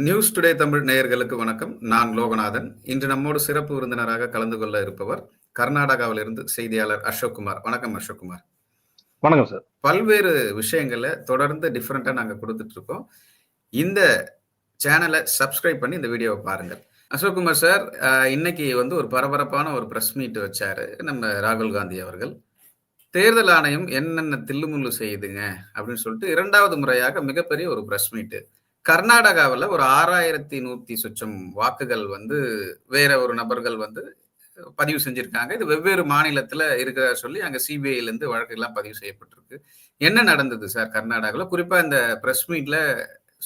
News today Tamil நேயர்களுக்கு வணக்கம். நான் லோகநாதன். இன்று நம்மோடு சிறப்பு விருந்தினராக கலந்து கொள்ள இருப்பவர் கர்நாடகாவிலிருந்து செய்தியாளர் அசோக்குமார். வணக்கம் அசோக்குமார். வணக்கம் சார். பல்வேறு விஷயங்களை தொடர்ந்து டிஃபரெண்டா நாங்க கொடுத்துட்டு இருக்கோம். இந்த சேனலை சப்ஸ்கிரைப் பண்ணி இந்த வீடியோவை பாருங்கள். அசோக்குமார் சார், இன்னைக்கு ஒரு பரபரப்பான ஒரு பிரஸ் மீட் வச்சாரு நம்ம ராகுல் காந்தி அவர்கள். தேர்தல் ஆணையம் என்னென்ன தில்லுமுள்ளு செய்யுதுங்க அப்படின்னு சொல்லிட்டு 2வது முறையாக மிகப்பெரிய ஒரு பிரஸ் மீட். கர்நாடகாவில் ஒரு 6100 சொச்சம் வாக்குகள் வேற ஒரு நபர்கள் பதிவு செஞ்சிருக்காங்க. இது வெவ்வேறு மாநிலத்துல இருக்கிற சொல்லி அங்க சிபிஐல இருந்து வழக்குகள்லாம் பதிவு செய்யப்பட்டிருக்கு. என்ன நடந்தது சார் கர்நாடகாவில்? குறிப்பா இந்த பிரஸ் மீட்ல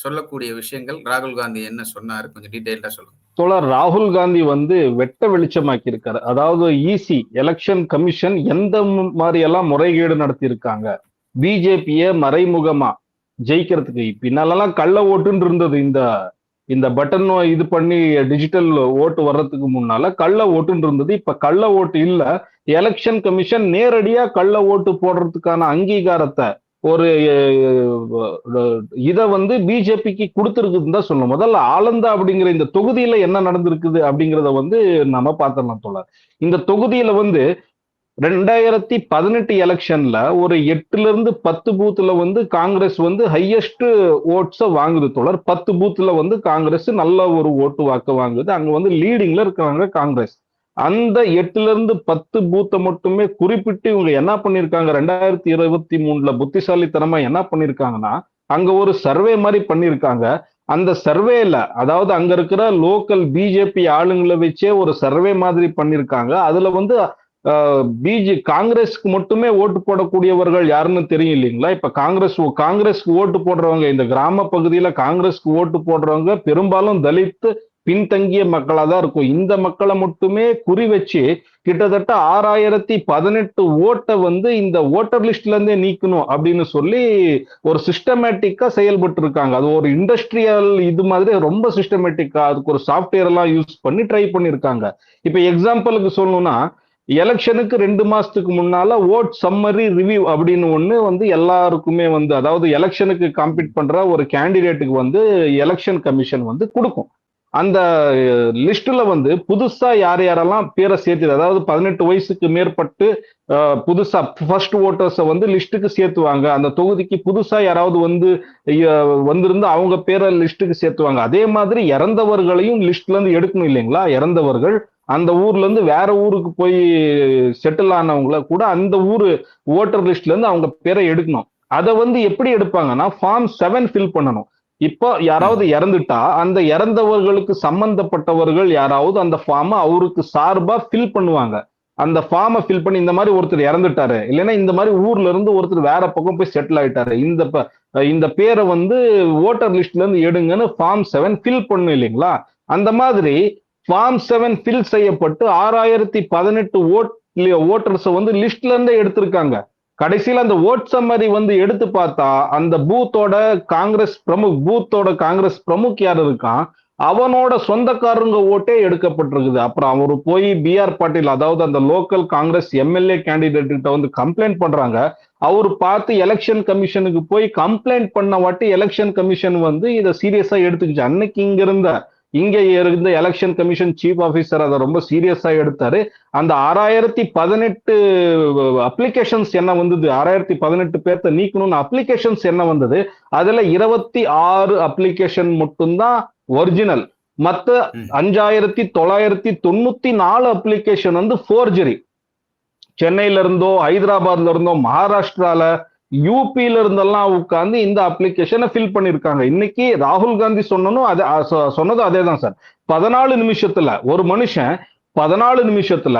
சொல்லக்கூடிய விஷயங்கள், ராகுல் காந்தி என்ன சொன்னாரு, கொஞ்சம் டீடைல்டா சொல்லுங்க. தோழர், ராகுல் காந்தி வெட்ட வெளிச்சமாக்கி இருக்காரு. அதாவது இசி எலெக்ஷன் கமிஷன் எந்த மாதிரி எல்லாம் முறைகேடு நடத்தி இருக்காங்க, பிஜேபிய மறைமுகமா ஜெயிக்கிறதுக்கு. பின்னாலெல்லாம் கள்ள ஓட்டுன்னு இருந்தது. இந்த பட்டன் இது பண்ணி டிஜிட்டல் ஓட்டு வர்றதுக்கு முன்னால கள்ள ஓட்டுன்னு இருந்தது. இப்ப கள்ள ஓட்டு இல்ல. எலெக்ஷன் கமிஷன் நேரடியா கள்ள ஓட்டு போடுறதுக்கான அங்கீகாரத்தை ஒரு இத பிஜேபிக்கு கொடுத்திருக்குதுன்னு தான் சொல்லணும். முதல்ல ஆலந்தா அப்படிங்கிற இந்த தொகுதியில என்ன நடந்திருக்குது அப்படிங்கிறத நம்ம பார்த்துடலாம் தோழர். இந்த தொகுதியில 2018 எலெக்ஷன்ல ஒரு 8ல இருந்து 10 பூத்துல காங்கிரஸ் ஹையஸ்ட் ஓட்ஸ வாங்குது தோழர். 10 பூத்துல காங்கிரஸ் நல்ல ஒரு ஓட்டு வாக்கு வாங்குது. அங்க லீடிங்ல இருக்காங்க காங்கிரஸ். அந்த 8ல இருந்து 10 பூத்தை மட்டுமே குறிப்பிட்டு இவங்க என்ன பண்ணிருக்காங்க, 2023ல புத்திசாலித்தனமா என்ன பண்ணிருக்காங்கன்னா, அங்க ஒரு சர்வே மாதிரி பண்ணிருக்காங்க. அந்த சர்வேல, அதாவது அங்க இருக்கிற லோக்கல் பிஜேபி ஆளுங்களை வச்சே ஒரு சர்வே மாதிரி பண்ணிருக்காங்க. அதுல காங்கிரஸ்க்கு மட்டுமே ஓட்டு போடக்கூடியவர்கள் யாருன்னு தெரியும் இல்லைங்களா? இப்ப காங்கிரஸ்க்கு ஓட்டு போடுறவங்க, இந்த கிராம பகுதியில காங்கிரஸ்க்கு ஓட்டு போடுறவங்க பெரும்பாலும் தலித் பின்தங்கிய மக்களா தான் இருக்கும். இந்த மக்களை மட்டுமே குறி வச்சு கிட்டத்தட்ட 6018 ஓட்டை இந்த ஓட்டர் லிஸ்ட்ல இருந்தே நீக்கணும் அப்படின்னு சொல்லி ஒரு சிஸ்டமேட்டிக்கா செயல்பட்டு இருக்காங்க. அது ஒரு இண்டஸ்ட்ரியல் இது மாதிரி ரொம்ப சிஸ்டமேட்டிக்கா அதுக்கு ஒரு சாப்ட்வேர் எல்லாம் யூஸ் பண்ணி ட்ரை பண்ணிருக்காங்க. இப்ப எக்ஸாம்பிளுக்கு சொல்லணும்னா, எலெக்ஷனுக்கு 2 மாசத்துக்கு முன்னால ஓட் சம்மரி ரிவ்யூ அப்படின்னு ஒண்ணு எல்லாருக்குமே அதாவது எலெக்ஷனுக்கு காம்பீட் பண்ற ஒரு கேண்டிடேட்டுக்கு எலெக்ஷன் கமிஷன் கொடுக்கும். அந்த லிஸ்ட்ல புதுசா யார் யாரெல்லாம் பேரை சேர்த்து, அதாவது 18 வயசுக்கு மேற்பட்டு புதுசா ஃபர்ஸ்ட் ஓட்டர்ஸை லிஸ்ட்டுக்கு சேர்த்துவாங்க. அந்த தொகுதிக்கு புதுசா யாராவது வந்திருந்து அவங்க பேரை லிஸ்ட்டுக்கு சேர்த்துவாங்க. அதே மாதிரி இறந்தவர்களையும் லிஸ்ட்ல இருந்து எடுக்கணும் இல்லைங்களா? இறந்தவர்கள் அந்த ஊர்ல இருந்து வேற ஊருக்கு போய் செட்டில் ஆனவங்கள கூட அந்த ஊரு ஓட்டர் லிஸ்ட்ல இருந்து அவங்க பேரை எடுக்கணும். அதை எப்படி எடுப்பாங்கன்னா, ஃபார்ம் 7 ஃபில் பண்ணணும். இப்போ யாராவது இறந்துட்டா அந்த இறந்தவர்களுக்கு சம்பந்தப்பட்டவர்கள் யாராவது அந்த ஃபார்மை அவருக்கு சார்பா ஃபில் பண்ணுவாங்க. அந்த ஃபார்மை ஃபில் பண்ணி, இந்த மாதிரி ஒருத்தர் இறந்துட்டாரு, இல்லைன்னா இந்த மாதிரி ஊர்ல இருந்து ஒருத்தர் வேற பக்கம் போய் செட்டில் ஆயிட்டாரு, இந்த பேரை ஓட்டர் லிஸ்ட்ல இருந்து எடுங்கன்னு ஃபார்ம் 7 ஃபில் பண்ணும் இல்லைங்களா? அந்த மாதிரி ஃபார்ம் 7 ஃபில் செய்யப்பட்டு 6018 ஓட்டர்ஸ் லிஸ்ட்ல இருந்தே எடுத்திருக்காங்க. கடைசியில அந்த ஓட் சம்மரி எடுத்து பார்த்தா அந்த பூத்தோட காங்கிரஸ் பிரமுக் யார் இருக்கான், அவனோட சொந்தக்காரங்க ஓட்டே எடுக்கப்பட்டிருக்குது. அப்புறம் அவரு போய் பிஆர் பாட்டீல், அதாவது அந்த லோக்கல் காங்கிரஸ் எம்எல்ஏ கேண்டிடேட் கிட்ட கம்ப்ளைண்ட் பண்றாங்க. அவரு பார்த்து எலெக்ஷன் கமிஷனுக்கு போய் கம்ப்ளைண்ட் பண்ண வாட்டி எலெக்ஷன் கமிஷன் இதை சீரியஸா எடுத்துக்கிச்சு. அன்னைக்கு இங்க இருந்த எலெக்ஷன் கமிஷன் சீஃப் ஆபீசர் அதை ரொம்ப சீரியஸா எடுத்தாரு. அந்த 6018 அப்ளிகேஷன்ஸ் என்ன 6018 பேர்த்த நீக்கணும்னு அப்ளிகேஷன்ஸ் என்ன வந்தது, அதுல 26 அப்ளிகேஷன் மட்டும்தான் ஒரிஜினல். மத்த 5994 அப்ளிகேஷன் ஃபோர்ஜரி. சென்னையில இருந்தோ, ஹைதராபாத்ல இருந்தோ, மகாராஷ்டிரால, யூபியில இருந்தெல்லாம் உட்கார்ந்து இந்த அப்ளிகேஷனை ஃபில் பண்ணிருக்காங்க. இன்னைக்கு ராகுல் காந்தி சொன்னதும் அதே தான் சார். 14 நிமிஷத்துல ஒரு மனுஷன் 14 நிமிஷத்துல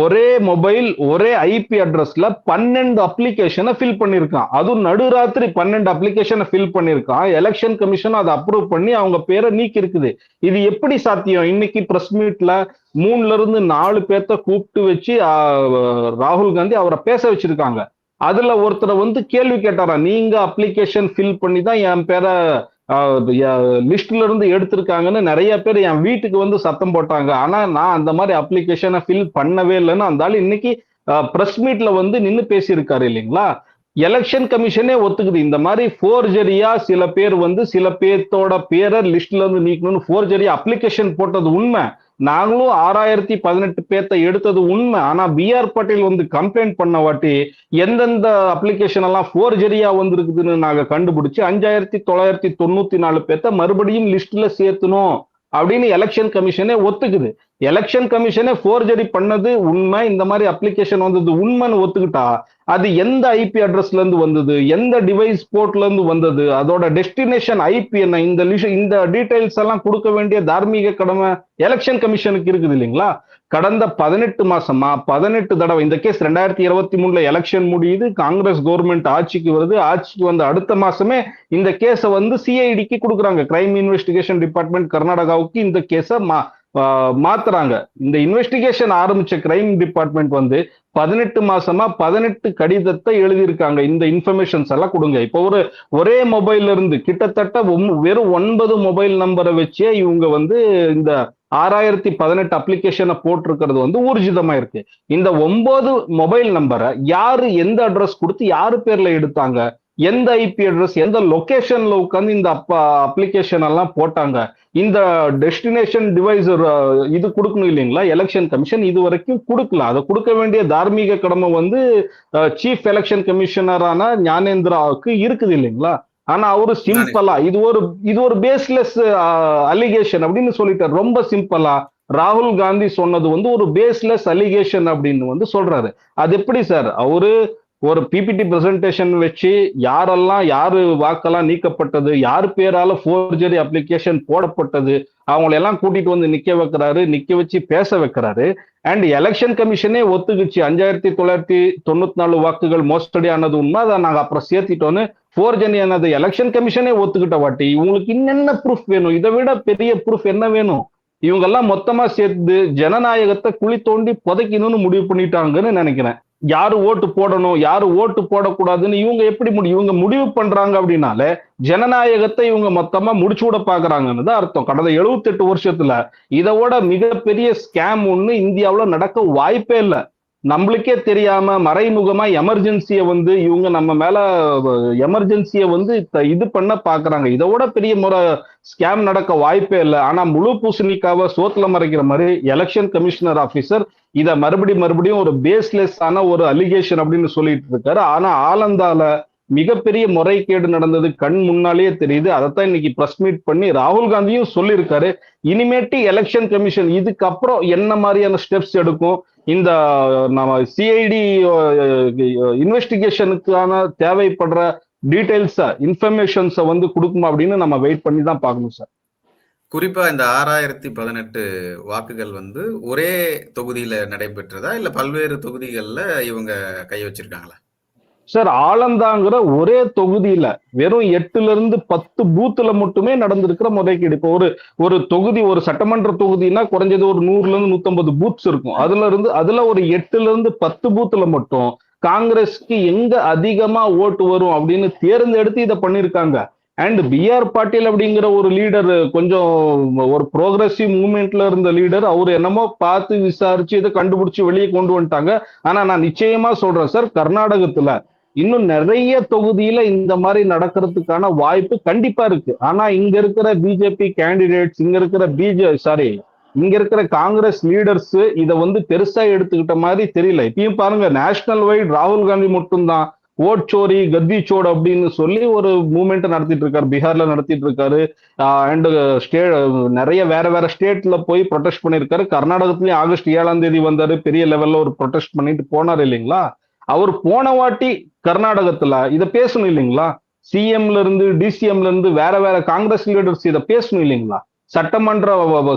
ஒரே மொபைல் ஒரே ஐபி அட்ரஸ்ல 12 அப்ளிகேஷனை ஃபில் பண்ணிருக்கான். அதுவும் நடுராத்திரி 12 அப்ளிகேஷனை ஃபில் பண்ணிருக்கான். எலெக்ஷன் கமிஷன் அதை அப்ரூவ் பண்ணி அவங்க பேரை நீக்கி இருக்குது. இது எப்படி சாத்தியம்? இன்னைக்கு பிரஸ் மீட்ல 3ல இருந்து 4 பேர்த்த கூப்பிட்டு வச்சு ராகுல் காந்தி அவரை பேச வச்சிருக்காங்க. அதுல ஒருத்தரை கேள்வி கேட்டாரா, நீங்க அப்ளிகேஷன் ஃபில் பண்ணி தான் என் பேரை லிஸ்ட்ல இருந்து எடுத்திருக்காங்கன்னு நிறைய பேர் என் வீட்டுக்கு சத்தம் போட்டாங்க. ஆனா நான் அந்த மாதிரி அப்ளிகேஷனை ஃபில் பண்ணவே இல்லைன்னு அந்த ஆள் இன்னைக்கு பிரஸ் மீட்ல நின்னு பேசியிருக்காரு இல்லைங்களா? எலெக்ஷன் கமிஷனே ஒத்துக்குது. இந்த மாதிரி ஃபோர்ஜரியா சில பேர் வந்து சில பேர்த்தோட பேரை லிஸ்ட்ல இருந்து நீக்கணும்னு ஃபோர்ஜரியா அப்ளிகேஷன் போட்டது உண்மை. நாங்களும் 6018 பேர்த்த எடுத்தது உண்மை. ஆனா பி.ஆர். பாட்டீல் வந்து கம்ப்ளைண்ட் பண்ண வாட்டி எந்தெந்த அப்ளிகேஷன் எல்லாம் ஃபோர்ஜரியா வந்திருக்குதுன்னு நாங்க கண்டுபிடிச்சு 5994 பேர்த்த மறுபடியும் லிஸ்ட்ல சேர்த்தணும் அப்படின்னு எலெக்ஷன் கமிஷனே ஒத்துக்குது. எலெக்ஷன் கமிஷனே ஃபோர்ஜரி பண்ணது உண்மை, இந்த மாதிரி அப்ளிகேஷன் வந்தது உண்மைன்னு ஒத்துக்கிட்டா அது எந்த ஐபி அட்ரஸ்ல இருந்து வந்தது, எந்த டிவைஸ் போர்ட்ல இருந்து வந்தது, அதோட டெஸ்டினேஷன் ஐபி என்ன, இந்த டீடைல்ஸ் எல்லாம் கொடுக்க வேண்டிய தார்மீக கடமை எலெக்ஷன் கமிஷனுக்கு இருக்குது இல்லைங்களா? கடந்த 18 மாசமா 18 தடவை இந்த கேஸ் 2023 எலெக்ஷன் முடியுது, காங்கிரஸ் கவர்மெண்ட் ஆட்சிக்கு வருது. ஆட்சிக்கு வந்த அடுத்த மாசமே இந்த கேஸை வந்து சிஐடிக்கு கொடுக்குறாங்க. கிரைம் இன்வெஸ்டிகேஷன் டிபார்ட்மெண்ட் கர்நாடகாவுக்கு இந்த கேஸை மாத்துறாங்க. இந்த இன்வெஸ்டிகேஷன் ஆரம்பிச்ச கிரைம் டிபார்ட்மெண்ட் வந்து 18 மாசமா 18 கடிதத்தை எழுதியிருக்காங்க. இந்த இன்ஃபர்மேஷன்ஸ் எல்லாம் கொடுங்க. இப்போ ஒரே மொபைல்ல இருந்து கிட்டத்தட்ட வெறும் 9 மொபைல் நம்பரை வச்சே இவங்க வந்து இந்த 6018 அப்ளிகேஷனை போட்டிருக்கிறது வந்து ஊர்ஜிதமா இருக்கு. இந்த 9 மொபைல் நம்பரை யாரு எந்த அட்ரஸ் கொடுத்து யாரு பேர்ல எடுத்தாங்க, எந்த ஐபி அட்ரஸ் எந்த லொகேஷன்ல உட்காந்து இந்த அப்ளிகேஷன் எல்லாம் போட்டாங்க, இந்த டெஸ்டினேஷன் டிவைஸ் இது கொடுக்கணும் இல்லைங்களா? எலெக்ஷன் கமிஷன் இது வரைக்கும் கொடுக்கலாம். அதை கொடுக்க வேண்டிய தார்மீக கடமை வந்து சீஃப் எலெக்ஷன் கமிஷனரான ஞானேந்திராவுக்கு இருக்குது இல்லைங்களா? ஆனா அவரு சிம்பிளா இது ஒரு பேஸ்லெஸ் அலிகேஷன் அப்படின்னு சொல்லிட்டாரு. ரொம்ப சிம்பிளா ராகுல் காந்தி சொன்னது வந்து ஒரு பேஸ்லெஸ் அலிகேஷன் அப்படின்னு வந்து சொல்றாரு. அது எப்படி சார்? அவரு ஒரு பிபிடி பிரசன்டேஷன் வச்சு யாரு வாக்கெல்லாம் நீக்கப்பட்டது, யார் பேரால ஃபோர்ஜரி அப்ளிகேஷன் போடப்பட்டது, அவங்களெல்லாம் கூட்டிட்டு வந்து நிக்க வச்சு பேச வைக்கிறாரு. அண்ட் எலெக்ஷன் கமிஷனே ஒத்துக்குச்சு 5994 வாக்குகள் மோசடி ஆனது உண்மை, அதை நாங்க அப்புறம் சேர்த்திட்டோன்னு ஃபோர்ஜரி ஆனது எலெக்ஷன் கமிஷனே ஒத்துக்கிட்ட வாட்டி இவங்களுக்கு என்னென்ன ப்ரூஃப் வேணும்? இதை விட பெரிய ப்ரூஃப் என்ன வேணும்? இவங்க எல்லாம் மொத்தமா சேர்த்து ஜனநாயகத்தை குழி தோண்டி புதைக்கணும்னு முடிவு பண்ணிட்டாங்கன்னு நினைக்கிறேன். யாரு ஓட்டு போடணும் யாரு ஓட்டு போடக்கூடாதுன்னு இவங்க எப்படி இவங்க முடிவு பண்றாங்க அப்படின்னாலே ஜனநாயகத்தை இவங்க மொத்தமா முடிச்சு விட பாக்குறாங்கன்னு தான் அர்த்தம். கடந்த 78 வருஷத்துல இதோட மிகப்பெரிய ஸ்கேம் ஒண்ணு இந்தியாவுல நடக்க வாய்ப்பே இல்லை. நம்மளுக்கே தெரியாம மறைமுகமா எமர்ஜென்சியை வந்து இவங்க நம்ம மேல எமர்ஜென்சியை வந்து இது பண்ண பாக்குறாங்க. இதோட பெரிய முறை ஸ்கேம் நடக்க வாய்ப்பே இல்லை. ஆனா முழு பூசணிக்காவை சோத்துல மறைக்கிற மாதிரி எலெக்ஷன் கமிஷனர் ஆபீசர் இத மறுபடியும் ஒரு பேஸ்லெஸ் ஆன ஒரு அலிகேஷன் அப்படின்னு சொல்லிட்டு இருக்காரு. ஆனா ஆலந்தால மிகப்பெரிய முறைகேடு நடந்தது கண் முன்னாலேயே தெரியுது. அதைத்தான் இன்னைக்கு பிரஸ் மீட் பண்ணி ராகுல் காந்தியும் சொல்லியிருக்காரு. இனிமேட்டு எலெக்ஷன் கமிஷன் இதுக்கப்புறம் என்ன மாதிரியான ஸ்டெப்ஸ் எடுக்கும், இந்த நம்ம சிஐடி இன்வெஸ்டிகேஷனுக்கான தேவைப்படுற டீடைல்ஸ இன்ஃபர்மேஷன்ஸை வந்து கொடுக்குமா அப்படின்னு நம்ம வெயிட் பண்ணி தான் பார்க்கணும் சார். குறிப்பா இந்த 6018 வாக்குகள் வந்து ஒரே தொகுதியில நடைபெற்றதா இல்ல பல்வேறு தொகுதிகள்ல இவங்க கை வச்சிருக்காங்களா? சார், ஆலந்தாங்கிற ஒரே தொகுதியில வெறும் 8-10 பூத்துல மட்டுமே நடந்திருக்கிற முறைகேடு. இப்போ ஒரு தொகுதி, ஒரு சட்டமன்ற தொகுதினா குறைஞ்சது ஒரு 100-150 பூத்ஸ் இருக்கும். அதுல ஒரு 8-10 பூத்துல மட்டும் காங்கிரஸ்க்கு எங்க அதிகமா ஓட்டு வரும் அப்படின்னு தேர்ந்தெடுத்து இதை பண்ணிருக்காங்க. And B.R.. பாட்டீல் அப்படிங்கிற ஒரு லீடர், கொஞ்சம் ஒரு ப்ரோக்ரஸிவ் மூவ்மெண்ட்ல இருந்த லீடர், அவர் என்னமோ பார்த்து விசாரிச்சு இதை கண்டுபிடிச்சு வெளியே கொண்டு வந்துட்டாங்க. ஆனா நான் நிச்சயமா சொல்றேன் சார், கர்நாடகத்துல இன்னும் நிறைய தொகுதியில இந்த மாதிரி நடக்கிறதுக்கான வாய்ப்பு கண்டிப்பா இருக்கு. ஆனா இங்க இருக்கிற பிஜேபி கேண்டிடேட்ஸ், இங்க இருக்கிற காங்கிரஸ் லீடர்ஸ் இதை வந்து பெருசா எடுத்துக்கிட்ட மாதிரி தெரியல. இப்பயும் பாருங்க, நேஷனல் வைட் ராகுல் காந்தி மட்டும்தான் ஓட் சோரி கத்தி சோடு அப்படின்னு சொல்லி ஒரு மூவ்மெண்ட் நடத்திட்டு இருக்காரு. பீகார்ல நடத்திட்டு இருக்காரு. அண்ட் நிறைய வேற ஸ்டேட்ல போய் ப்ரொடெஸ்ட் பண்ணிருக்காரு. கர்நாடகத்திலயும் ஆகஸ்ட் 7ஆம் தேதி வந்தாரு, பெரிய லெவல்ல ஒரு ப்ரொடெஸ்ட் பண்ணிட்டு போனார் இல்லைங்களா? அவர் போன வாட்டி கர்நாடகத்துல இதை பேசணும் இல்லைங்களா? சிஎம்ல இருந்து டிசிஎம்ல இருந்து வேற காங்கிரஸ் லீடர்ஸ் இதை பேசணும் இல்லைங்களா? சட்டமன்ற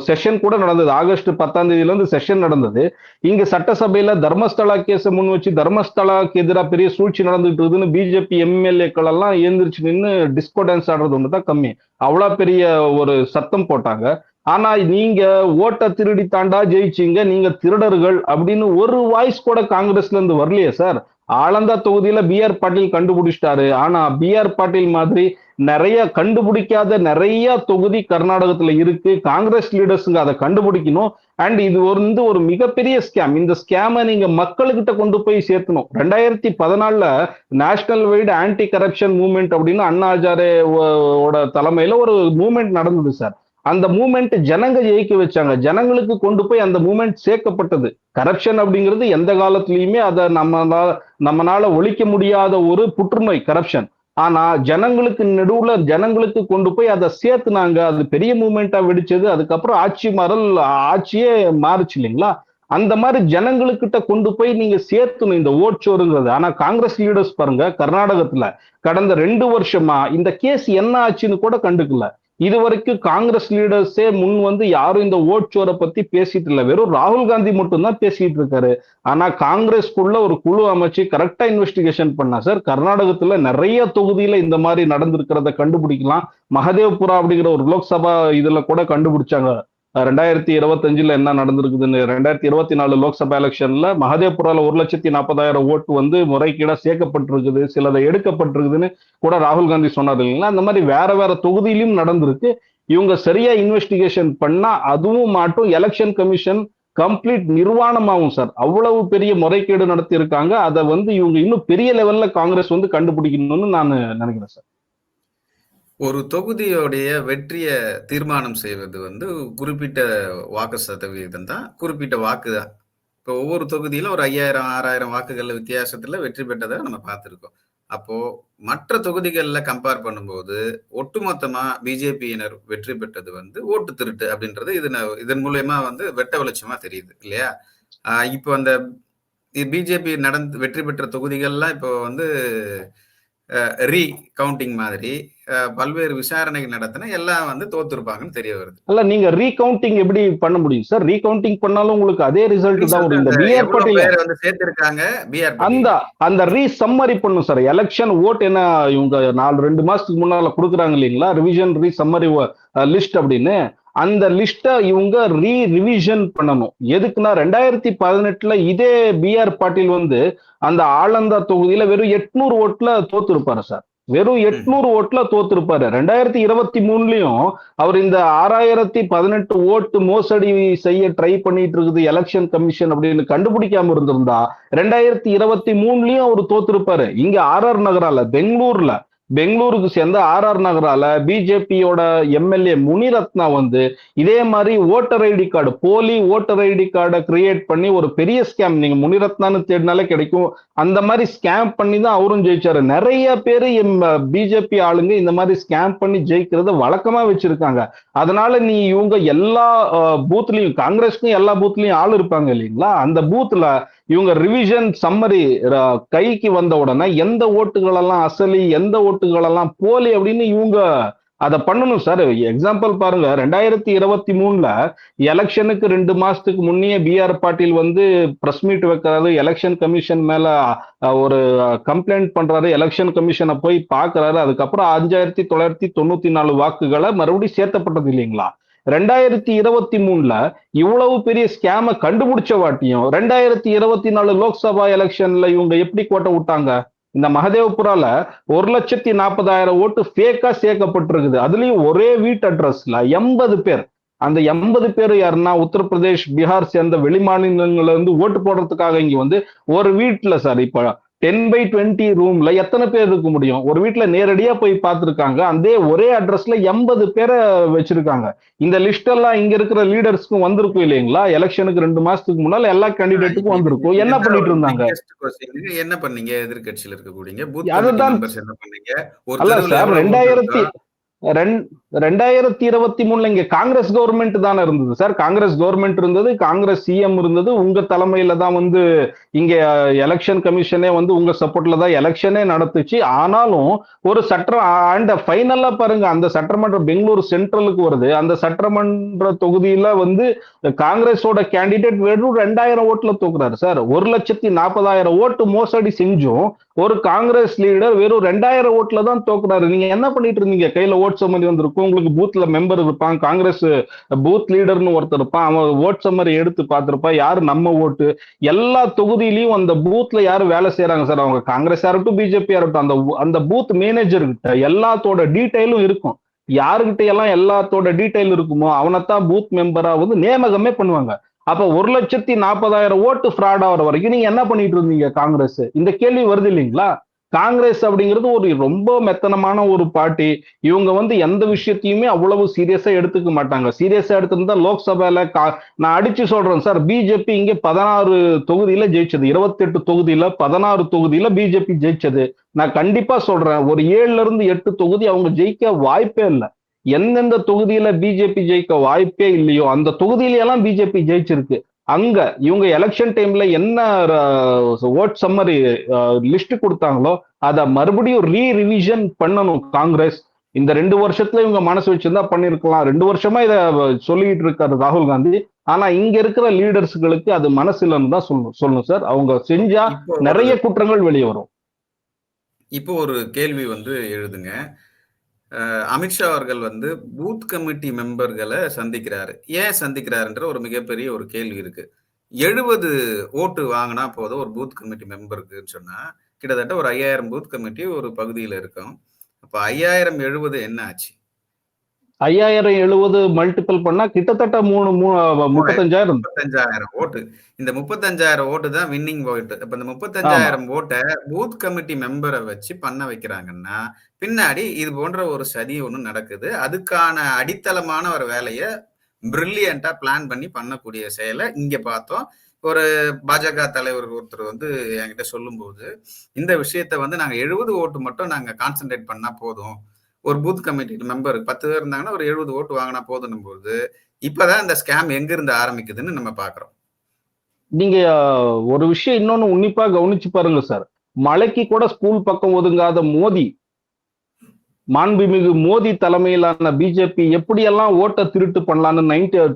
செஷன் கூட நடந்தது. ஆகஸ்ட் 10ஆம் தேதியில இருந்து செஷன் நடந்தது. இங்க சட்டசபையில தர்மஸ்தலா கேஸை முன் வச்சு தர்மஸ்தலாக்கு எதிராக பெரிய சூழ்ச்சி நடந்துட்டு இருக்குதுன்னு பிஜேபி எம்எல்ஏக்கள் எல்லாம் எழுந்திரிச்சு நின்று டிஸ்கோ டான்ஸ் ஆடுறது ஒண்ணுதான் கம்மி. அவ்வளவு பெரிய ஒரு சத்தம் போட்டாங்க. ஆனா நீங்க ஓட்டை திருடி தாண்டா ஜெயிச்சீங்க, நீங்க திருடர்கள் அப்படின்னு ஒரு வாய்ஸ் கூட காங்கிரஸ்ல இருந்து வரலையே சார். ஆலந்தா தொகுதியில பி.ஆர். பாட்டீல் கண்டுபிடிச்சிட்டாரு. ஆனா பி.ஆர். பாட்டீல் மாதிரி நிறைய கண்டுபிடிக்காத நிறைய தொகுதி கர்நாடகத்துல இருக்கு. காங்கிரஸ் லீடர்ஸுங்க அதை கண்டுபிடிக்கணும். அண்ட் இது ஒரு மிகப்பெரிய ஸ்கேம். இந்த ஸ்கேமை நீங்க மக்கள்கிட்ட கொண்டு போய் சேர்க்கணும். 2014 national wide anti corruption movement அப்படின்னு அண்ணா ஹசாரே ஓட தலைமையில ஒரு மூவ்மெண்ட் நடந்தது சார். அந்த மூவ்மெண்ட் ஜனங்க ஜெயிக்க வச்சாங்க. ஜனங்களுக்கு கொண்டு போய் அந்த மூவ்மெண்ட் சேர்க்கப்பட்டது. கரப்ஷன் அப்படிங்கிறது எந்த காலத்திலயுமே அதை நம்மனால ஒழிக்க முடியாத ஒரு புற்றுநோய் கரப்ஷன். ஆனா ஜனங்களுக்கு நடுவுல ஜனங்களுக்கு கொண்டு போய் அதை சேர்த்துனாங்க. அது பெரிய மூவ்மெண்டா வெடிச்சது. அதுக்கப்புறம் ஆட்சியே மாறுச்சு இல்லைங்களா? அந்த மாதிரி ஜனங்களுக்கிட்ட கொண்டு போய் நீங்க சேர்த்தணும் இந்த ஓட்சோருங்கிறது. ஆனா காங்கிரஸ் லீடர்ஸ் பாருங்க, கர்நாடகத்துல கடந்த 2 வருஷமா இந்த கேஸ் என்ன ஆச்சுன்னு கூட கண்டுக்கல. இது வரைக்கும் காங்கிரஸ் லீடர்ஸே முன் வந்து யாரும் இந்த ஓட்சோரை பத்தி பேசிட்டு இல்ல. வெறும் ராகுல் காந்தி மட்டும் தான் பேசிட்டு இருக்காரு. ஆனா காங்கிரஸ்க்குள்ள ஒரு குழு அமைச்சு கரெக்டா இன்வெஸ்டிகேஷன் பண்ணா சார், கர்நாடகத்துல நிறைய தொகுதியில இந்த மாதிரி நடந்திருக்கிறத கண்டுபிடிக்கலாம். மகதேவ்புரா அப்படிங்கிற ஒரு லோக்சபா இதுல கூட கண்டுபிடிச்சாங்க. 2025 என்ன நடந்திருக்குதுன்னு. 2024 லோக்சபா எலெக்ஷன்ல மகதேவ்புரால 1,40,000 ஓட்டு வந்து முறைகேடா சேர்க்கப்பட்டிருக்குது, சிலதை எடுக்கப்பட்டிருக்குதுன்னு கூட ராகுல் காந்தி சொன்னார் இல்லைங்களா? அந்த மாதிரி வேற வேற தொகுதியிலும் நடந்திருக்கு. இவங்க சரியா இன்வெஸ்டிகேஷன் பண்ணா அதுவும் மாட்டும். எலெக்ஷன் கமிஷன் கம்ப்ளீட் நிர்வாணமாகும் சார். அவ்வளவு பெரிய முறைகேடு நடத்தி இருக்காங்க. அதை வந்து இவங்க இன்னும் பெரிய லெவல்ல காங்கிரஸ் வந்து கண்டுபிடிக்கணும்னு நான் நினைக்கிறேன் சார். ஒரு தொகுதியோடைய வெற்றிய தீர்மானம் செய்வது வந்து குறிப்பிட்ட வாக்கு சதவீதம் தான், குறிப்பிட்ட வாக்கு தான். இப்போ ஒவ்வொரு தொகுதியில ஒரு 5,000 6,000 வாக்குகள் வித்தியாசத்துல வெற்றி பெற்றதை நம்ம பார்த்திருக்கோம். அப்போ மற்ற தொகுதிகள்ல கம்பேர் பண்ணும்போது ஒட்டுமொத்தமா பிஜேபியினர் வெற்றி பெற்றது வந்து ஓட்டு திருட்டு அப்படின்றது இதன் மூலியமா வந்து வெட்ட வெளிச்சமா தெரியுது இல்லையா? இப்போ அந்த பிஜேபி வெற்றி பெற்ற தொகுதிகள்லாம் இப்போ வந்து ரீ கவுண்டிங் மாதிரி பல்வேறு விசாரணைகள் நடத்தின எல்லாம் வந்து தோத்துருப்பாங்கன்னு தெரிய வருது. அல்ல, நீங்க ரீகவுண்டிங் எப்படி பண்ண முடியும் சார்? ரீகவுண்டிங் பண்ணாலும் உங்களுக்கு அதே ரிசல்ட் தான் வரும். இந்த பிஆர் பட்டியல வந்து சேர்த்திருக்காங்க. அந்த ரீசம்மரி பண்ணும் சார். எலெக்ஷன் ஓட் என்ன இவங்க 2 மாசத்துக்கு முன்னால கொடுக்குறாங்க இல்லைங்களா, ரிவிஷன் ரீசம்மரி லிஸ்ட் அப்படின்னு. அந்த லிஸ்ட இவங்க ரிவிஷன் பண்ணணும். எதுக்குன்னா 2018 இதே பிஆர் பாட்டீல் வந்து அந்த ஆளந்தா தொகுதியில வெறும் 800 ஓட்டுல தோத்து இருப்பாரு சார். வெறும் 800 ஓட்டுல தோத்திருப்பாரு. 2023லயும் அவர் இந்த 6,018 ஓட்டு மோசடி செய்ய ட்ரை பண்ணிட்டு இருக்குது எலெக்ஷன் கமிஷன் அப்படின்னு கண்டுபிடிக்காம இருந்திருந்தா 2023லயும் அவர் தோத்திருப்பாரு. இங்க ஆர்ஆர் நகரால பெங்களூருக்கு சேர்ந்த ஆர்ஆர் நகரால பிஜேபியோட எம்எல்ஏ முனிரத்னா வந்து இதே மாதிரி ஓட்டர் ஐடி கார்டு, போலி ஓட்டர் ஐடி கார்டை கிரியேட் பண்ணி ஒரு பெரிய ஸ்கேம், நீங்க முனிரத்னான்னு தேடினாலே கிடைக்கும், அந்த மாதிரி ஸ்கேம் பண்ணி தான் அவரும் ஜெயிச்சாரு. நிறைய பேரு பிஜேபி ஆளுங்க இந்த மாதிரி ஸ்கேம் பண்ணி ஜெயிக்கிறத வழக்கமா வச்சிருக்காங்க. அதனால இவங்க எல்லா பூத்லயும், காங்கிரஸ்க்கும் எல்லா பூத்லயும் ஆள் இருப்பாங்க இல்லைங்களா, அந்த பூத்ல இவங்க ரிவிஷன் சம்மரி கைக்கு வந்த உடனே எந்த ஓட்டுகள் எல்லாம் அசலி, எந்த ஓட்டுகள் எல்லாம் போலி அப்படின்னு இவங்க அதை பண்ணணும் சார். எக்ஸாம்பிள் பாருங்க, 2023 எலெக்ஷனுக்கு 2 மாசத்துக்கு முன்னே பிஆர் பாட்டீல் வந்து பிரஸ் மீட் வைக்கிறாரு, எலெக்ஷன் கமிஷன் மேல ஒரு கம்ப்ளைண்ட் பண்றாரு, எலெக்ஷன் கமிஷனை போய் பாக்குறாரு. அதுக்கப்புறம் 5,994 வாக்குகளை மறுபடியும் சேர்த்தப்பட்டது இல்லைங்களா? 2023 இவ்வளவு பெரிய ஸ்கேம கண்டுபிடிச்ச வாட்டியும் 2024 லோக்சபா எலெக்ஷன்ல இவங்க எப்படி கோட்டை விட்டாங்க? இந்த மகதேவ்புரால 1,40,000 ஓட்டு ஃபேக்கா சேர்க்கப்பட்டிருக்குது. அதுலயும் ஒரே வீட்டு அட்ரஸ்ல 80 பேர். அந்த 80 பேர் யாருன்னா உத்தரப்பிரதேஷ், பீகார் சேர்ந்த வெளிமாநிலங்கள்ல இருந்து ஓட்டு போடுறதுக்காக இங்க வந்து ஒரு வீட்டுல சார், இப்ப 10/20 ரூம்ல எத்தனை பேர் இருக்க முடியும்? ஒரு வீட்டுல நேரடியா போய் பார்த்திருக்காங்க. அந்த ஒரே அட்ரஸ்ல 80 பேரை வச்சிருக்காங்க. இந்த லிஸ்ட் எல்லாம் இங்க இருக்கிற லீடர்ஸ்க்கும் வந்திருக்கும் இல்லைங்களா? எலெக்ஷனுக்கு 2 மாசத்துக்கு முன்னால எல்லா கேண்டிடேட்டுக்கும் வந்திருக்கும். என்ன பண்ணிட்டு இருந்தாங்க? என்ன பண்ணீங்க? எதிர்கட்சியில இருக்கக்கூடிய அதுதான் என்ன பண்ணீங்க? அல்ல சார், 2023 இங்க காங்கிரஸ் கவர்மெண்ட் தானே இருந்தது சார். காங்கிரஸ் கவர்மெண்ட் இருந்தது, காங்கிரஸ் சிஎம் இருந்தது. உங்க தலைமையில தான் வந்து இங்க எலெக்ஷன் கமிஷனே வந்து உங்க சப்போர்ட்ல தான் எலெக்ஷனே நடத்துச்சு. ஆனாலும் ஒரு அண்ட் ஃபைனலா பாருங்க, அந்த சட்டமன்ற பெங்களூரு சென்ட்ரலுக்கு வருது. அந்த சட்டமன்ற தொகுதியில வந்து காங்கிரஸோட கேண்டிடேட் வெறும் 2,000 ஓட்டுல தூக்குறாரு சார். 1,40,000 ஓட்டு மோசடி செஞ்சும் ஒரு காங்கிரஸ் லீடர் வெறும் 2000 ஓட்டுல தான் தோக்குறாரு. நீங்க என்ன பண்ணிட்டு இருந்தீங்க? கையில ஓட் சம்மரி வந்திருக்கும், உங்களுக்கு பூத்ல மெம்பர் இருப்பான், காங்கிரஸ் பூத் லீடர்னு ஒருத்தர் இருப்பான், அவன் ஓட் சம்மரி எடுத்து பார்த்திருப்பான், யாரு நம்ம ஓட்டு. எல்லா தொகுதியிலையும் அந்த பூத்ல யாரு வேலை செய்யறாங்க சார், அவங்க காங்கிரஸ் இருக்கட்டும் பிஜேபி இருக்கட்டும், அந்த அந்த பூத் மேனேஜர் கிட்ட எல்லாத்தோட டீடைலும் இருக்கும். யாருகிட்ட எல்லாம் எல்லாத்தோட டீடைல் இருக்குமோ அவனைத்தான் பூத் மெம்பரா வந்து நியமனமே பண்ணுவாங்க. அப்ப 1,40,000 ஓட்டு ஃப்ராட் ஆகிற வரைக்கும் நீங்க என்ன பண்ணிட்டு இருந்தீங்க காங்கிரஸ்? இந்த கேள்வி வருது இல்லைங்களா? காங்கிரஸ் அப்படிங்கிறது ஒரு ரொம்ப மெத்தனமான ஒரு பார்ட்டி. இவங்க வந்து எந்த விஷயத்தையுமே அவ்வளவு சீரியஸா எடுத்துக்க மாட்டாங்க. சீரியஸா எடுத்திருந்தா லோக்சபால நான் அடிச்சு சொல்றேன் சார், பிஜேபி இங்க 16 தொகுதியில ஜெயிச்சது, 28 தொகுதியில 16 தொகுதியில பிஜேபி ஜெயிச்சது. நான் கண்டிப்பா சொல்றேன், ஒரு 7ல இருந்து 8 தொகுதி அவங்க ஜெயிக்க வாய்ப்பே இல்லை. எந்தெந்த தொகுதியில பிஜேபி ஜெயிக்க வாய்ப்பே இல்லையோ அந்த தொகுதியில எல்லாம் பிஜேபி ஜெயிச்சிருக்கு. அங்க இவங்க எலெக்ஷன் டைம்ல என்ன ஓட் சம்மரி லிஸ்ட் கொடுத்தாங்களோ அதை மறுபடியும் ரிவிஷன் பண்ணணும் காங்கிரஸ். இந்த 2 வருஷத்துல இவங்க மனசு வச்சிருந்தா பண்ணிருக்கலாம். 2 வருஷமா இத சொல்லிட்டு இருக்காரு ராகுல் காந்தி. ஆனா இங்க இருக்கிற லீடர்ஸ்களுக்கு அது மனசு இல்லைன்னு தான் சொல்லணும் சார். அவங்க செஞ்சா நிறைய குற்றங்கள் வெளியே வரும். இப்போ ஒரு கேள்வி வந்து எழுதுங்க. அமித்ஷா அவர்கள் வந்து பூத் கமிட்டி மெம்பர்களை சந்திக்கிறாரு. ஏன் சந்திக்கிறாருன்ற ஒரு மிகப்பெரிய ஒரு கேள்வி இருக்கு. 70 ஓட்டு வாங்கினா போதும் ஒரு பூத் கமிட்டி மெம்பருக்குன்னு சொன்னா கிட்டத்தட்ட ஒரு 5000 பூத் கமிட்டி ஒரு பகுதியில் இருக்கும். அப்ப 5070 என்ன ஆச்சு? 5070 மல்டிபிள் பண்ணா கிட்டத்தட்ட 35,000 ஓட்டு. இந்த 35,000 ஓட்டு தான் வின்னிங் ஓட்டு. அப்ப இந்த 35,000 ஓட்டை பூத் கமிட்டி மெம்பரை வச்சு பண்ண வைக்கிறாங்கன்னா பின்னாடி இது போன்ற ஒரு சதி ஒண்ணு நடக்குது. அதுக்கான அடித்தளமான ஒரு வேலையை பிரில்லியண்டா பிளான் பண்ணி பண்ணக்கூடிய செயலை இங்க பார்த்தோம். ஒரு பாஜக தலைவர் ஒருத்தர் வந்து என்கிட்ட சொல்லும்போது இந்த விஷயத்த வந்து நாங்க 70 ஓட்டு மட்டும் நாங்க கான்சென்ட்ரேட் பண்ணா போதும், ஒரு பூத் கமிட்டி மெம்பர் 10 பேர் இருந்தாங்கன்னா ஒரு 70 ஓட்டு வாங்கினா போதும் போது இப்பதான் இந்த ஸ்கேம் எங்க இருந்து ஆரம்பிக்குதுன்னு நம்ம பாக்குறோம். நீங்க ஒரு விஷயம் இன்னொன்னு உன்னிப்பா கவனிச்சு பாருங்க சார். மலைக்கு கூட ஸ்கூல் பக்கம் ஒதுங்காத மோடி, மாண்புமிகு மோடி தலைமையிலான பிஜேபி எப்படியெல்லாம் ஓட்டை திருட்டு பண்ணலான்னு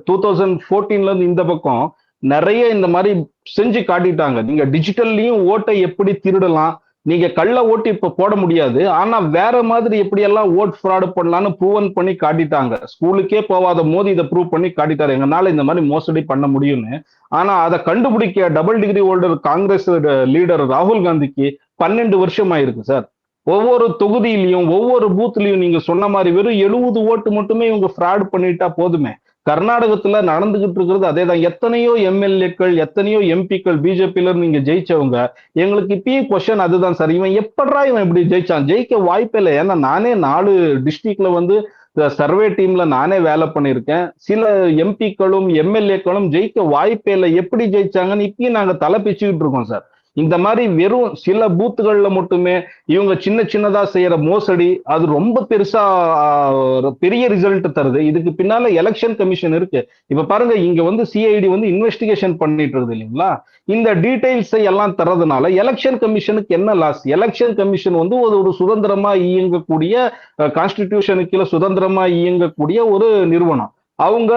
2014ல இருந்து இந்த பக்கம் நிறைய இந்த மாதிரி செஞ்சு காட்டிட்டாங்க. நீங்க டிஜிட்டல்லையும் ஓட்டை எப்படி திருடலாம், நீங்க கள்ள ஓட்டு இப்ப போட முடியாது, ஆனா வேற மாதிரி எப்படி எல்லாம் ஓட் ஃப்ராட் பண்ணலாம்னு ப்ரூவன் பண்ணி காட்டிட்டாங்க. ஸ்கூலுக்கே போவாத மோடி இதை ப்ரூவ் பண்ணி காட்டிட்டாரு, எங்கனால இந்த மாதிரி மோசடி பண்ண முடியும்னு. ஆனா அதை கண்டுபிடிக்க double degree holder Congress leader ராகுல் காந்திக்கு 12 வருஷம் ஆயிருக்கு சார். ஒவ்வொரு தொகுதியிலையும் ஒவ்வொரு பூத்லயும் நீங்க சொன்ன மாதிரி வெறும் 70 ஓட்டு மட்டுமே இவங்க ஃப்ராட் பண்ணிட்டா போதுமே. கர்நாடகத்துல நடந்துகிட்டு இருக்கிறது அதேதான். எத்தனையோ எம்எல்ஏக்கள், எத்தனையோ எம்பிக்கள் பிஜேபியில இருந்து நீங்க ஜெயிச்சவங்க. எங்களுக்கு இப்பயும் கொஸ்டின் அதுதான் சார், இவன் எப்படா இவன் இப்படி ஜெயிச்சான்? ஜெயிக்க வாய்ப்பே இல்லை. ஏன்னா நானே 4 டிஸ்ட்ரிக்ட்ல வந்து சர்வே டீம்ல நானே வேலை பண்ணியிருக்கேன். சில எம்பிக்களும் எம்எல்ஏக்களும் ஜெயிக்க வாய்ப்பே இல்லை. எப்படி ஜெயிச்சாங்கன்னு இப்பயும் நாங்க தலை பிச்சுக்கிட்டு இருக்கோம் சார். இந்த மாதிரி வெறும் சில பூத்துகள்ல மட்டுமே இவங்க சின்ன சின்னதா செய்யற மோசடி அது ரொம்ப பெருசா பெரிய ரிசல்ட் தருது. இதுக்கு பின்னால எலெக்ஷன் கமிஷன் இருக்கு. இப்ப பாருங்க, இங்க வந்து சிஐடி வந்து இன்வெஸ்டிகேஷன் பண்ணிட்டு இருக்குது இல்லைங்களா? இந்த டீடைல்ஸை எல்லாம் தரதுனால எலெக்ஷன் கமிஷனுக்கு என்ன லாஸ்? எலெக்ஷன் கமிஷன் வந்து ஒரு சுதந்திரமா இயங்கக்கூடிய, கான்ஸ்டிடியூஷனுக்கு சுதந்திரமா இயங்கக்கூடிய ஒரு நிறுவனம். அவங்க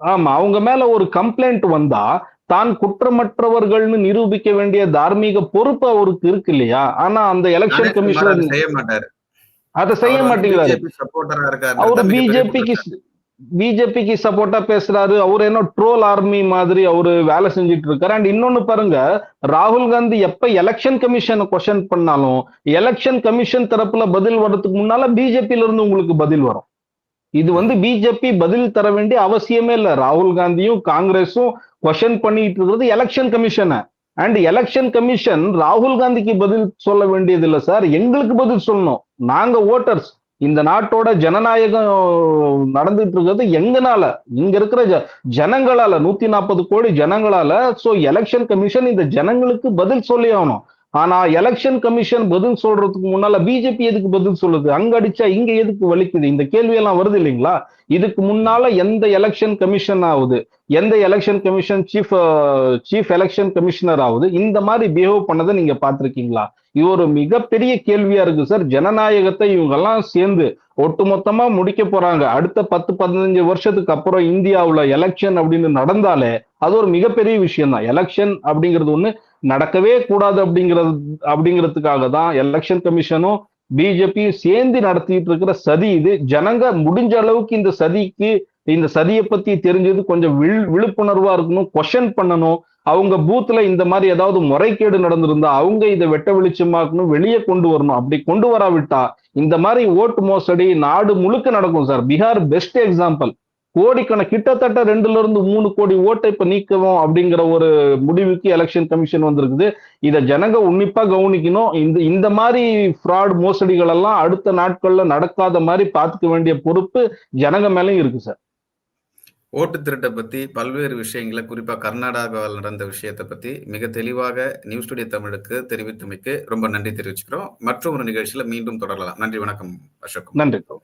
ஆமா, அவங்க மேல ஒரு கம்ப்ளைண்ட் வந்தா தான் குற்றமற்றவர்கள்னு நிரூபிக்க வேண்டிய தார்மீக பொறுப்பு அவருக்கு இருக்கு இல்லையா? ஆனா அந்த எலெக்ஷன் கமிஷனர் செய்ய மாட்டாரு, அதை செய்ய மாட்டேங்கிறாரு. அவரு பிஜேபிக்கு சப்போர்ட்டா பேசுறாரு. அவரு என்ன ட்ரோல் ஆர்மி மாதிரி அவரு வேலை செஞ்சுட்டு இருக்காரு. அண்ட் இன்னொன்னு பாருங்க, ராகுல் காந்தி எப்ப எலெக்ஷன் கமிஷனை கொஸ்டின் பண்ணாலும் எலெக்ஷன் கமிஷன் தரப்புல பதில் வர்றதுக்கு முன்னால பிஜேபியில இருந்து உங்களுக்கு பதில் வரும். இது வந்து பிஜேபி பதில் தர வேண்டிய அவசியமே இல்ல. ராகுல் காந்தியும் காங்கிரஸும் கொஸ்டின் பண்ணிட்டு இருக்கிறது எலெக்ஷன் கமிஷனை. அண்ட் எலெக்ஷன் கமிஷன் ராகுல் காந்திக்கு பதில் சொல்ல வேண்டியது இல்ல சார், எங்களுக்கு பதில் சொல்லணும். நாங்க ஓட்டர்ஸ். இந்த நாட்டோட ஜனநாயகம் நடந்துட்டு இருக்கிறது எங்கனால, இங்க இருக்கிற ஜனங்களால, 140 கோடி ஜனங்களால. சோ எலெக்ஷன் கமிஷன் இந்த ஜனங்களுக்கு பதில் சொல்லி ஆகணும். ஆனா எலெக்ஷன் கமிஷன் பதில் சொல்றதுக்கு முன்னால பிஜேபி எதுக்கு பதில் சொல்லுது? அங்க அடிச்சா இங்க எதுக்கு வலிக்குது? இந்த கேள்வி எல்லாம் வருது இல்லைங்களா? இதுக்கு முன்னால எந்த எலெக்ஷன் கமிஷன் ஆகுது, எந்த election commission chief election commissioner ஆகுது இந்த மாதிரி பிஹேவ் பண்ணதை நீங்க பாத்திருக்கீங்களா? இது ஒரு மிகப்பெரிய கேள்வியா இருக்கு சார். ஜனநாயகத்தை இவங்க எல்லாம் சேர்ந்து ஒட்டுமொத்தமா முடிக்க போறாங்க. அடுத்த 10-15 வருஷத்துக்கு அப்புறம் இந்தியாவுல எலெக்ஷன் அப்படின்னு நடந்தாலே அது ஒரு மிகப்பெரிய விஷயம் தான். எலெக்ஷன் அப்படிங்கிறது ஒண்ணு நடக்கவே கூடாது அப்படிங்கிறதுக்காக தான் எலெக்ஷன் கமிஷனும் பிஜேபியும் சேர்ந்து நடத்திட்டு இருக்கிற சதி இது. ஜனங்க முடிஞ்ச அளவுக்கு இந்த சதியை பத்தி தெரிஞ்சது கொஞ்சம் விழிப்புணர்வா இருக்கணும், கொஸ்டின் பண்ணணும். அவங்க பூத்துல இந்த மாதிரி ஏதாவது முறைகேடு நடந்திருந்தா அவங்க இதை வெட்ட வெளிச்சமாக்கணும், வெளியே கொண்டு வரணும். அப்படி கொண்டு வராவிட்டா இந்த மாதிரி ஓட்டு மோசடி நாடு முழுக்க நடக்கும் சார். Bihar best example. கிட்டத்தட்ட 2-3 கோடி ஓட்டை இப்ப நீக்கவும் அப்படிங்கிற ஒரு முடிவுக்கு எலெக்ஷன் கமிஷன் வந்திருக்குது. இத ஜனங்க உன்னிப்பா கவனிக்கணும். இந்த மாதிரி ஃப்ராட் மோசடிகள் எல்லாம் அடுத்த நாட்கள்ல நடக்காத மாதிரி பாத்துக்க வேண்டிய பொறுப்பு ஜனங்க மேலயும் இருக்கு சார். ஓட்டு திருட்டை பத்தி பல்வேறு விஷயங்களை, குறிப்பா கர்நாடகாவில் நடந்த விஷயத்தை பத்தி மிக தெளிவாக நியூஸ் டுடே தமிழுக்கு தெரிவித்தமைக்கு ரொம்ப நன்றி தெரிவிச்சுக்கிறோம். மற்றும் ஒரு நிகழ்ச்சியில மீண்டும் தொடரலாம். நன்றி, வணக்கம் அசோக். நன்றி.